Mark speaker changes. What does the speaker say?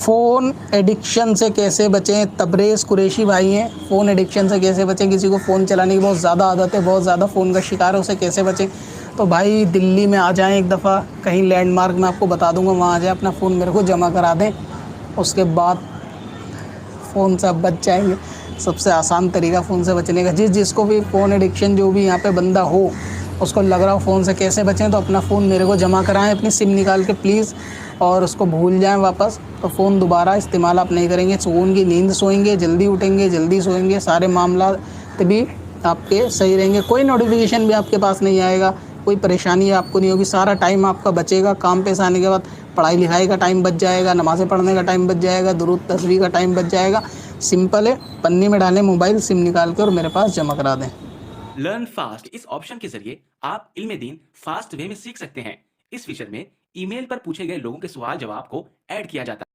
Speaker 1: Phone addiction से कैसे बचें? तबरेज़ कुरैशी भाई हैं, फ़ोन एडिक्शन से कैसे बचें? किसी को फ़ोन चलाने की बहुत ज़्यादा आदत है, बहुत ज़्यादा फ़ोन का शिकार है, उसे कैसे बचें? तो भाई दिल्ली में आ जाएँ एक दफ़ा, कहीं लैंडमार्क मैं आपको बता दूँगा, वहाँ आ जाएँ, अपना फ़ोन मेरे को जमा करा दें, उसके बाद फ़ोन से आप बच जाएँगे। सबसे आसान तरीका फ़ोन से बचने का, जिसको भी फ़ोन एडिक्शन जो भी यहाँ पे बंदा हो, उसको लग रहा हो फ़ोन से कैसे बचें, तो अपना फ़ोन मेरे को जमा कराएँ, अपनी सिम निकाल के प्लीज़, और उसको भूल जाएँ वापस। तो फ़ोन दोबारा इस्तेमाल आप नहीं करेंगे, सुकून की नींद सोएंगे, जल्दी उठेंगे, जल्दी सोएंगे, सारे मामलात भी आपके सही रहेंगे। कोई नोटिफ़िकेशन भी आपके पास नहीं आएगा, कोई परेशानी आपको नहीं होगी, सारा टाइम आपका बचेगा। काम पे से आने के बाद पढ़ाई लिखाई का टाइम बच जाएगा, नमाज़ें पढ़ने का टाइम बच जाएगा, दुरूद तस्बीह का टाइम बच जाएगा। सिंपल है, पन्नी में डालें मोबाइल, सिम निकाल के और मेरे पास जमा करा दें।
Speaker 2: लर्न फास्ट इस ऑप्शन के जरिए आप इल्म दीन फास्ट वे में सीख सकते हैं। इस फीचर में ईमेल पर पूछे गए लोगों के सवाल जवाब को ऐड किया जाता है।